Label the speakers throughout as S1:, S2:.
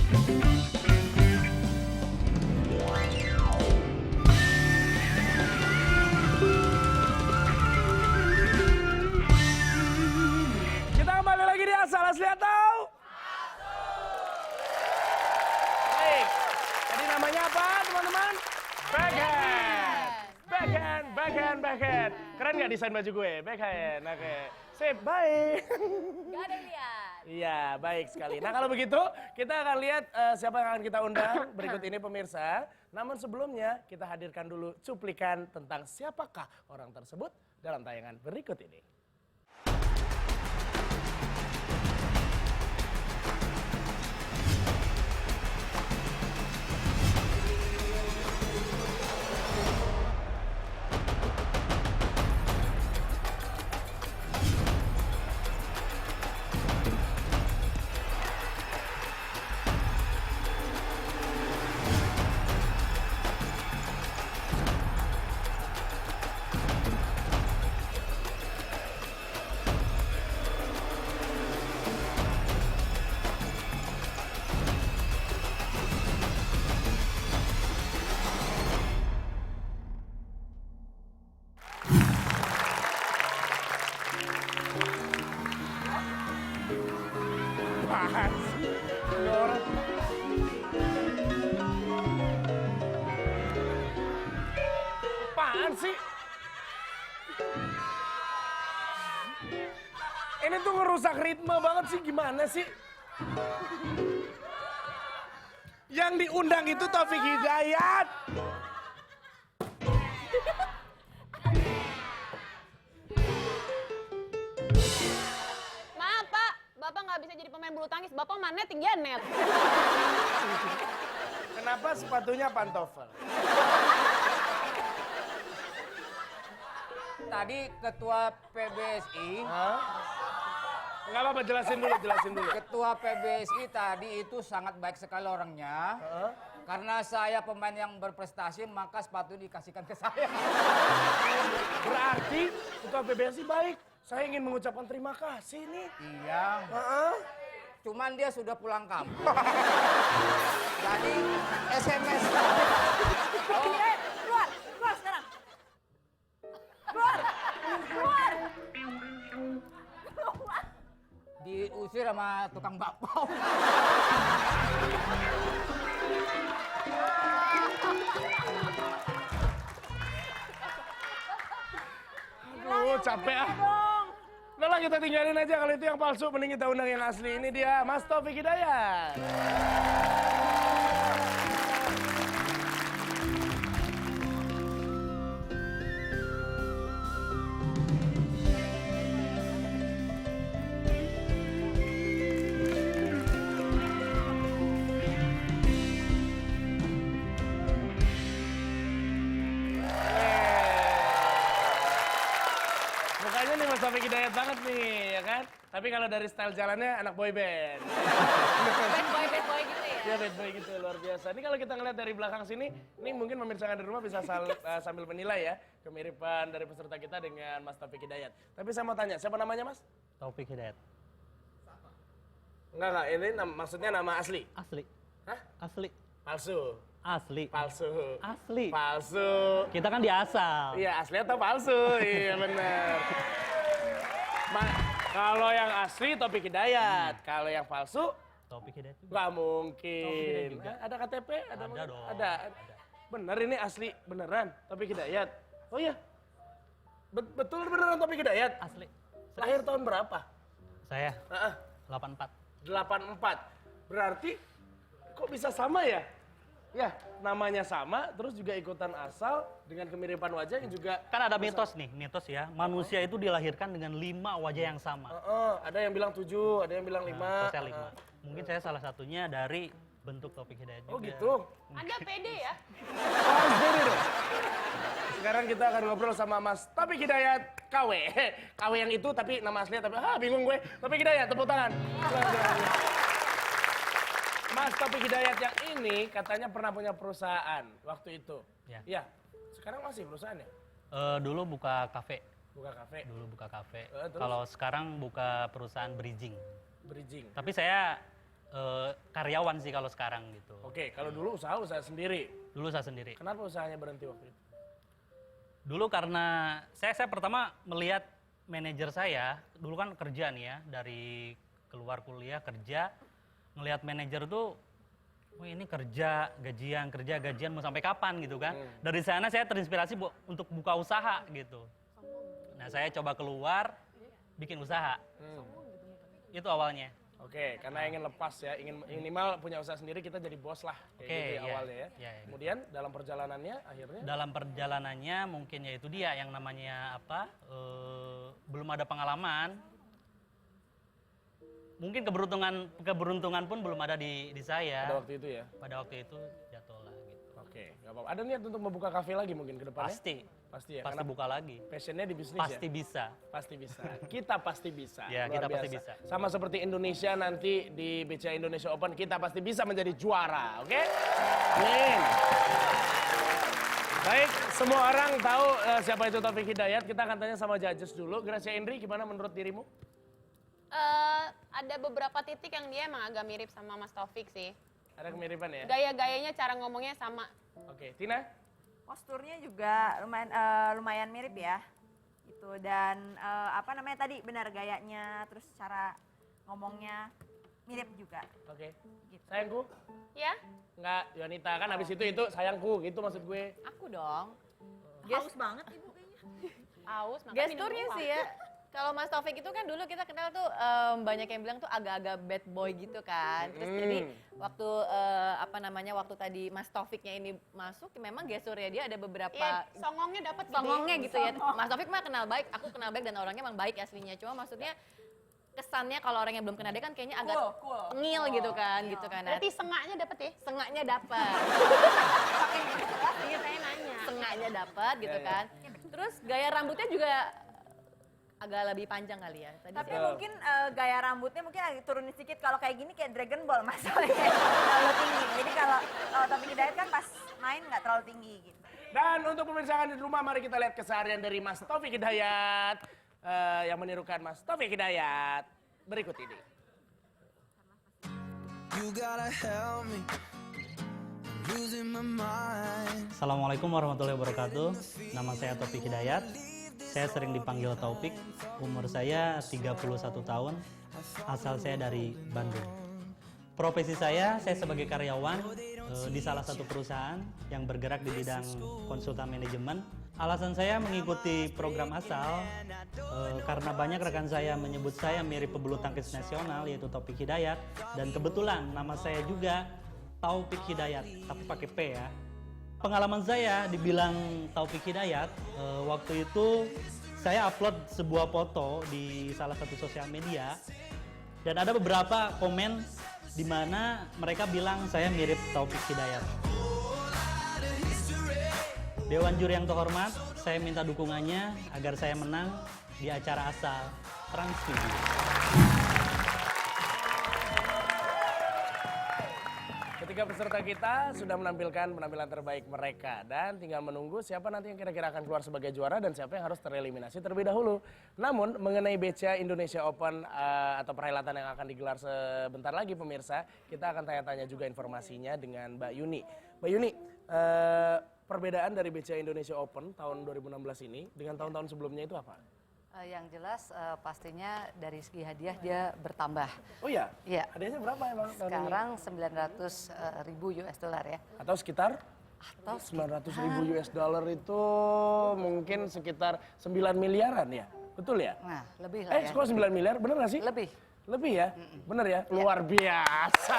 S1: Kita kembali lagi di Asal Asli Atau? Baik, tadi namanya apa teman-teman? Backhand. Backhand. Keren nggak desain baju gue? Backhand, oke. Sip, baik.
S2: Gak ada yang lihat.
S1: Iya, baik sekali. Nah kalau begitu, kita akan lihat siapa yang akan kita undang berikut ini pemirsa. Namun sebelumnya, kita hadirkan dulu cuplikan tentang siapakah orang tersebut dalam tayangan berikut ini. Apaan sih? Ini orang. Apaan sih? Ini tuh ngerusak ritme banget sih, gimana sih? Yang diundang itu Taufik Hidayat.
S2: Maaf Pak, Bapak nggak bisa jadi pemain bulu tangkis. Bapak mana tinggi net.
S1: Kenapa sepatunya pantofel?
S3: Tadi ketua PBSI,
S1: Hah? Enggak apa-apa, jelasin dulu.
S3: ketua PBSI tadi itu sangat baik sekali orangnya.
S1: Hah?
S3: Karena saya pemain yang berprestasi, maka sepatu dikasihkan ke saya.
S1: Berarti ketua PBSI baik. Saya ingin mengucapkan terima kasih nih.
S3: Iya,
S1: Heeh.
S3: cuman dia sudah pulang kampung. Jadi SMS.
S2: Keluar sekarang. Keluar.
S3: Diusir sama tukang bakpao.
S1: Aduh, capek ah. Udah lah kita tinggalin aja, kalau itu yang palsu mending kita undang yang asli. Ini dia Mas Taufik Hidayat. Mukanya nih Mas Taufik Hidayat banget nih, ya kan? Tapi kalau dari style jalannya anak boy band.
S2: Bad boy gitu ya.
S1: Dia bad boy gitu, luar biasa. Ini kalau kita ngeliat dari belakang sini, ini mungkin pemirsa yang di rumah bisa sambil menilai ya kemiripan dari peserta kita dengan Mas Taufik Hidayat. Tapi saya mau tanya, siapa namanya Mas?
S4: Taufik Hidayat.
S1: Enggak, ini maksudnya nama asli?
S4: Asli.
S1: Hah?
S4: Asli.
S1: Palsu?
S4: Asli.
S1: Palsu?
S4: Asli.
S1: Palsu?
S4: Kita kan di asal.
S1: Iya, asli atau palsu? Iya bener. Kalau yang asli Taufik Hidayat, kalau yang palsu
S4: Taufik Hidayat juga.
S1: nggak mungkin.
S4: Taufik Hidayat juga.
S1: Ada KTP?
S4: Ada
S1: mungkin?
S4: dong.
S1: Ada. Bener ini asli beneran Taufik Hidayat. Oh iya. Betul beneran Taufik Hidayat.
S4: Asli.
S1: Lahir tahun berapa?
S4: Saya
S1: Heeh,
S4: 84.
S1: 84. Berarti kok bisa sama ya? Ya, namanya sama, terus juga ikutan asal dengan kemiripan wajah yang juga.
S4: Kan ada mitos nih, mitos ya. Manusia itu dilahirkan dengan 5 wajah yang sama.
S1: Ada yang bilang 7, ada yang bilang 5.
S4: Kalau saya 5. Mungkin saya salah satunya dari bentuk Taufik Hidayat juga.
S1: Oh gitu.
S2: Anda pede ya?
S1: Harus beda dong. Sekarang kita akan ngobrol sama Mas Taufik Hidayat KW. KW yang itu tapi nama aslinya tapi bingung gue. Taufik Hidayat, tepuk tangan. Mas Taufik Hidayat yang ini katanya pernah punya perusahaan waktu itu.
S4: Ya.
S1: Iya. Sekarang masih perusahaannya?
S4: Dulu buka kafe.
S1: Buka kafe,
S4: Dulu buka kafe.
S1: Terus?
S4: Kalau sekarang buka perusahaan bridging.
S1: bridging.
S4: Tapi saya karyawan sih kalau sekarang gitu.
S1: Oke, kalau dulu usaha sendiri.
S4: Dulu saya sendiri.
S1: Kenapa usahanya berhenti waktu itu?
S4: Dulu karena saya pertama melihat manajer saya, dulu kan kerja nih ya, dari keluar kuliah kerja, ngelihat manajer tuh, wah ini kerja gajian mau sampai kapan gitu kan. Dari sana saya terinspirasi untuk buka usaha gitu. Nah saya coba keluar, bikin usaha. Itu awalnya.
S1: Oke, karena ingin lepas ya, ingin minimal punya usaha sendiri, kita jadi bos lah, kayak
S4: Oke,
S1: gitu ya
S4: iya.
S1: awalnya ya.
S4: Iya, iya.
S1: Kemudian dalam perjalanannya akhirnya
S4: Dalam perjalanannya mungkin ya itu dia yang namanya apa, belum ada pengalaman. Mungkin keberuntungan pun belum ada di saya.
S1: pada waktu itu ya.
S4: Pada waktu itu jatuh lah gitu.
S1: Oke, nggak apa-apa. Ada niat untuk membuka kafe lagi mungkin ke depannya? Pasti ya,
S4: Pasti
S1: karena
S4: buka lagi.
S1: passionnya di bisnis
S4: Pasti
S1: ya?
S4: bisa.
S1: Pasti bisa. Kita pasti bisa.
S4: Ya,
S1: Luar
S4: kita pasti
S1: biasa.
S4: bisa.
S1: Sama seperti Indonesia nanti di BCA Indonesia Open, kita pasti bisa menjadi juara. Oke? Amin. Baik, semua orang tahu siapa itu Taufik Hidayat. Kita akan tanya sama judges dulu. Gracia Indri, gimana menurut dirimu?
S2: Ada beberapa titik yang dia emang agak mirip sama Mas Taufik sih.
S1: Ada kemiripan ya?
S2: Gaya-gayanya, cara ngomongnya sama.
S1: Oke, Tina?
S5: Posturnya juga lumayan mirip ya, gitu. Dan apa namanya tadi, benar gayanya, terus cara ngomongnya mirip juga.
S1: Oke.
S5: Gitu.
S1: Sayangku?
S2: Ya,
S1: Enggak, Yonita. Kan habis itu sayangku, gitu maksud gue.
S2: aku dong.
S5: Haus banget ibu kayaknya.
S2: Aus, makanya minum
S6: Gesturnya
S2: dulu,
S6: sih
S2: Pak.
S6: ya, kalau Mas Taufik itu kan dulu kita kenal tuh banyak yang bilang tuh agak-agak bad boy gitu kan. Terus jadi waktu waktu tadi Mas Taufiknya ini masuk, memang gesturnya dia ada beberapa
S2: Iya, songongnya dapat
S6: songongnya gitu ya. Mas Taufik mah kenal baik, aku kenal baik dan orangnya emang baik aslinya. Cuma maksudnya kesannya kalau orang yang belum kenal dia kan kayaknya agak
S5: Cool.
S6: tengil gitu kan, gitu kan. Nah,
S2: Berarti sengaknya dapat ya?
S6: sengaknya dapat.
S2: Iya, saya nanya.
S6: Sengaknya dapat gitu kan. Terus gaya rambutnya juga agak lebih panjang kali ya. Tadi
S5: Tapi
S6: saya-
S5: mungkin gaya rambutnya mungkin agak turunin sedikit. Kalau kayak gini kayak Dragon Ball masalahnya terlalu tinggi. Jadi kalau Taufik Hidayat kan pas main nggak terlalu tinggi gitu.
S1: Dan untuk pemirsa di rumah, mari kita lihat keseharian dari Mas Taufik Hidayat yang menirukan Mas Taufik Hidayat berikut ini.
S7: You gotta help me. I'm losing my mind.
S4: Assalamualaikum warahmatullahi wabarakatuh. Nama saya Taufik Hidayat. Saya sering dipanggil Taufik. Umur saya 31 tahun. Asal saya dari Bandung. Profesi saya sebagai karyawan di salah satu perusahaan yang bergerak di bidang konsultan manajemen. Alasan saya mengikuti program Asal karena banyak rekan saya menyebut saya mirip pebulu tangkis nasional yaitu Taufik Hidayat, dan kebetulan nama saya juga Taufik Hidayat tapi pakai P ya. Pengalaman saya dibilang Taufik Hidayat, waktu itu saya upload sebuah foto di salah satu sosial media dan ada beberapa komen di mana mereka bilang saya mirip Taufik Hidayat. Dewan juri yang terhormat, saya minta dukungannya agar saya menang di acara Asal Trans TV.
S1: Ketiga peserta kita sudah menampilkan penampilan terbaik mereka dan tinggal menunggu siapa nanti yang kira-kira akan keluar sebagai juara dan siapa yang harus tereliminasi terlebih dahulu. Namun mengenai BCA Indonesia Open atau perhelatan yang akan digelar sebentar lagi pemirsa, kita akan tanya-tanya juga informasinya dengan Mbak Yuni. Mbak Yuni, perbedaan dari BCA Indonesia Open tahun 2016 ini dengan tahun-tahun sebelumnya itu apa?
S8: Yang jelas pastinya dari segi hadiah dia bertambah.
S1: Oh iya?
S8: Iya.
S1: Hadiahnya berapa emang tahun ini?
S8: Sekarang 900.000 US dollar ya.
S1: Atau sekitar? 900.000 US dollar itu mungkin sekitar 9 miliaran ya? Betul ya?
S8: Nah, lebih lah ya.
S1: Kok 9 miliar? Bener nggak sih?
S8: Lebih.
S1: Lebih ya? Bener ya? Luar biasa.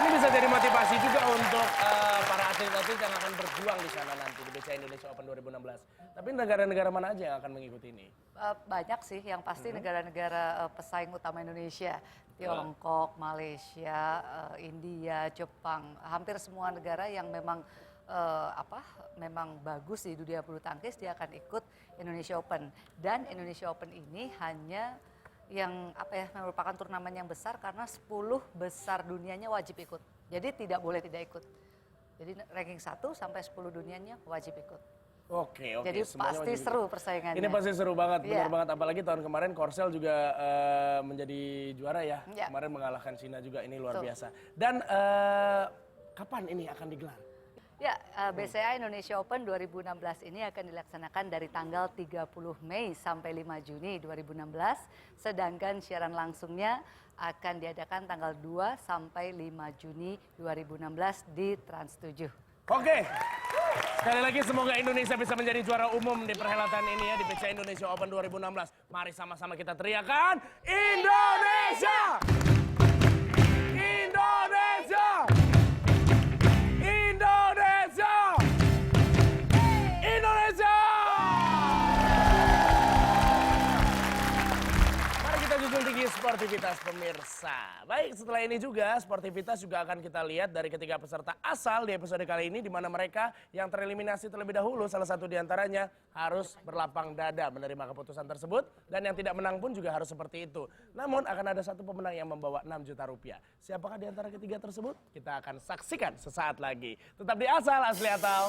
S1: Ini bisa jadi motivasi juga untuk para atlet-atlet yang akan berjuang di sana nanti di BCA Indonesia Open 2016. Tapi negara-negara mana aja yang akan mengikuti ini?
S8: Banyak sih, yang pasti negara-negara pesaing utama Indonesia. Tiongkok, Malaysia, India, Jepang. Hampir semua negara yang memang memang bagus di dunia bulu tangkis dia akan ikut Indonesia Open. Dan Indonesia Open ini hanya yang merupakan turnamen yang besar karena 10 besar dunianya wajib ikut. Jadi tidak boleh tidak ikut. Jadi ranking 1 sampai 10 dunianya wajib ikut.
S1: Oke,
S8: Jadi
S1: semuanya
S8: pasti
S1: wajib ikut.
S8: seru persaingannya.
S1: Ini pasti seru banget, benar
S8: Iya.
S1: banget. Apalagi tahun kemarin Korsel juga menjadi juara ya.
S8: Iya.
S1: Kemarin mengalahkan Cina juga, ini luar
S8: Betul.
S1: biasa. Dan kapan ini akan digelar?
S8: Ya, BCA Indonesia Open 2016 ini akan dilaksanakan dari tanggal 30 Mei sampai 5 Juni 2016. Sedangkan siaran langsungnya akan diadakan tanggal 2 sampai 5 Juni 2016 di Trans 7.
S1: Oke. Sekali lagi semoga Indonesia bisa menjadi juara umum di perhelatan ini ya, di BCA Indonesia Open 2016. Mari sama-sama kita teriakan Indonesia! Indonesia! Indonesia! Indonesia! Mari kita junjung tinggi sportivitas pemirsa. Baik, setelah ini juga sportivitas juga akan kita lihat dari ketiga peserta asal di episode kali ini, di mana mereka yang tereliminasi terlebih dahulu, salah satu diantaranya harus berlapang dada menerima keputusan tersebut, dan yang tidak menang pun juga harus seperti itu. Namun akan ada satu pemenang yang membawa 6 juta rupiah. Siapakah di antara ketiga tersebut? Kita akan saksikan sesaat lagi. Tetap di Asal Asli Atau.